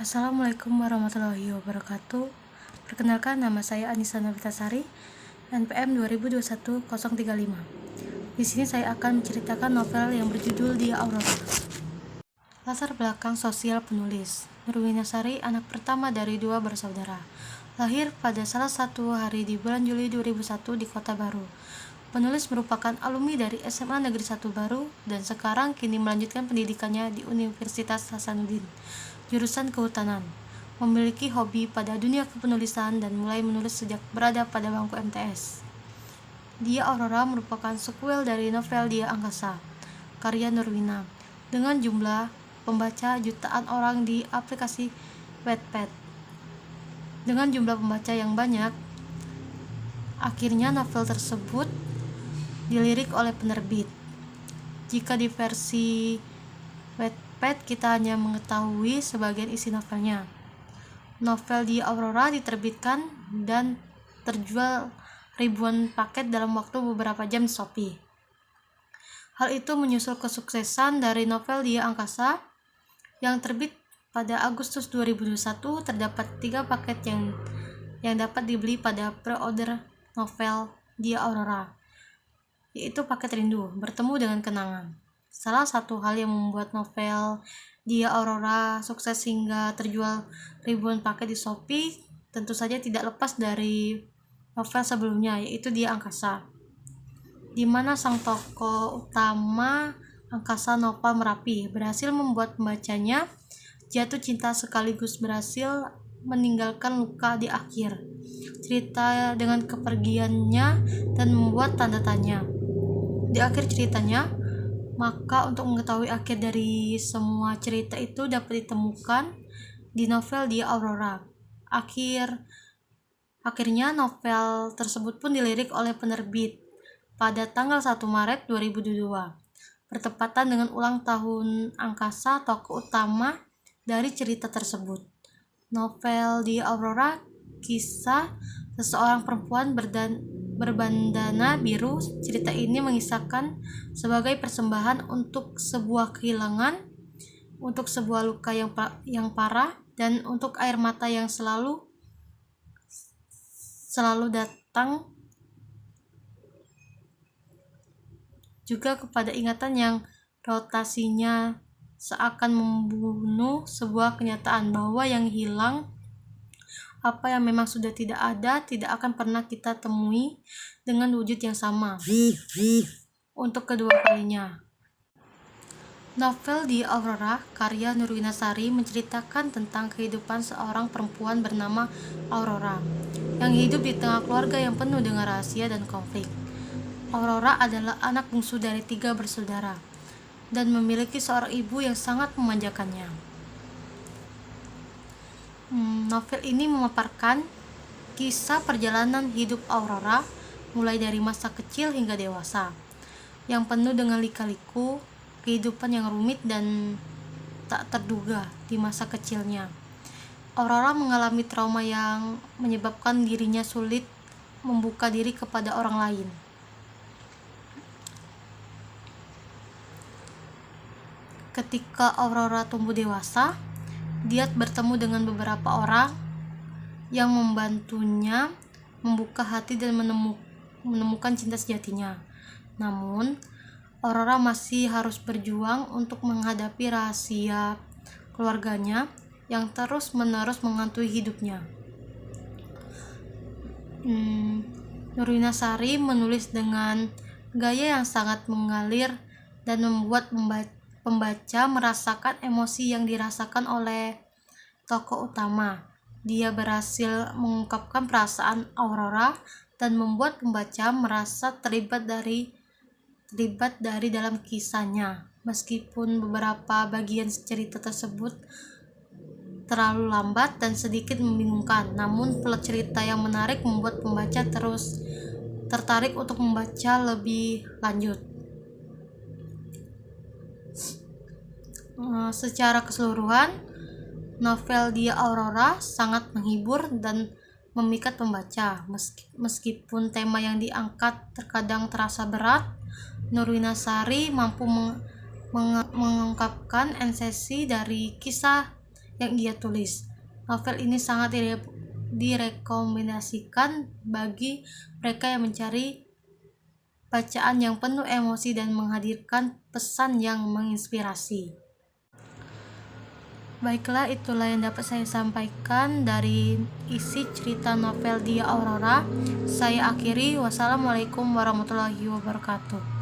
Assalamualaikum warahmatullahi wabarakatuh. Perkenalkan, nama saya Anissa Navitasari, NPM 2021-035. Di sini saya akan menceritakan novel yang berjudul Dia Aurora. Latar belakang sosial penulis. Nurwinasari anak pertama dari dua bersaudara. Lahir pada salah satu hari di bulan Juli 2001 di Kota Baru. Penulis merupakan alumni dari SMA Negeri 1 Baru dan sekarang kini melanjutkan pendidikannya di Universitas Hasanuddin, jurusan Kehutanan. Memiliki hobi pada dunia kepenulisan dan mulai menulis sejak berada pada bangku MTS. Dia Aurora merupakan sequel dari novel Dia Angkasa, karya Nurwina, dengan jumlah pembaca jutaan orang di aplikasi Wattpad. Dengan jumlah pembaca yang banyak, akhirnya novel tersebut dilirik oleh penerbit. Jika di versi Wattpad kita hanya mengetahui sebagian isi novelnya. Novel Dia Aurora diterbitkan dan terjual ribuan paket dalam waktu beberapa jam di Shopee. Hal itu menyusul kesuksesan dari novel Dia Angkasa yang terbit pada Agustus 2021. Terdapat 3 paket yang dapat dibeli pada pre-order novel Dia Aurora, yaitu paket rindu, bertemu dengan kenangan. Salah satu hal yang membuat novel Dia Aurora sukses hingga terjual ribuan paket di Shopee tentu saja tidak lepas dari novel sebelumnya, yaitu Dia Angkasa, di mana sang tokoh utama angkasa Nova Merapi berhasil membuat pembacanya jatuh cinta sekaligus berhasil meninggalkan luka di akhir cerita dengan kepergiannya dan membuat tanda tanya di akhir ceritanya. Maka untuk mengetahui akhir dari semua cerita itu dapat ditemukan di novel Dia Aurora. Akhirnya novel tersebut pun dilirik oleh penerbit pada tanggal 1 Maret 2022, bertepatan dengan ulang tahun angkasa tokoh utama dari cerita tersebut. Novel Dia Aurora kisah seseorang perempuan berbandana biru. Cerita ini mengisahkan sebagai persembahan untuk sebuah kehilangan, untuk sebuah luka yang parah, dan untuk air mata yang selalu datang, juga kepada ingatan yang rotasinya seakan membunuh sebuah kenyataan bahwa yang hilang, apa yang memang sudah tidak ada, tidak akan pernah kita temui dengan wujud yang sama untuk kedua kalinya. Novel Dia Aurora karya Nurwinasari menceritakan tentang kehidupan seorang perempuan bernama Aurora yang hidup di tengah keluarga yang penuh dengan rahasia dan konflik. Aurora adalah anak bungsu dari 3 bersaudara dan memiliki seorang ibu yang sangat memanjakannya. Novel ini memaparkan kisah perjalanan hidup Aurora mulai dari masa kecil hingga dewasa, yang penuh dengan lika-liku kehidupan yang rumit dan tak terduga di masa kecilnya. Aurora mengalami trauma yang menyebabkan dirinya sulit membuka diri kepada orang lain. Ketika Aurora tumbuh dewasa, dia bertemu dengan beberapa orang yang membantunya membuka hati dan menemukan cinta sejatinya. Namun, Aurora masih harus berjuang untuk menghadapi rahasia keluarganya yang terus-menerus menghantui hidupnya. Nurwinasari menulis dengan gaya yang sangat mengalir dan membuat pembaca merasakan emosi yang dirasakan oleh tokoh utama. Dia berhasil mengungkapkan perasaan Aurora dan membuat pembaca merasa terlibat dari dalam kisahnya. Meskipun beberapa bagian cerita tersebut terlalu lambat dan sedikit membingungkan, namun plot cerita yang menarik membuat pembaca terus tertarik untuk membaca lebih lanjut. Secara keseluruhan, novel Dia Aurora sangat menghibur dan memikat pembaca. Meskipun tema yang diangkat terkadang terasa berat, Nurwinasari mampu mengungkapkan esensi dari kisah yang ia tulis. Novel ini sangat direkomendasikan bagi mereka yang mencari bacaan yang penuh emosi dan menghadirkan pesan yang menginspirasi. Baiklah, itulah yang dapat saya sampaikan dari isi cerita novel Dia Aurora. Saya akhiri. Wassalamualaikum warahmatullahi wabarakatuh.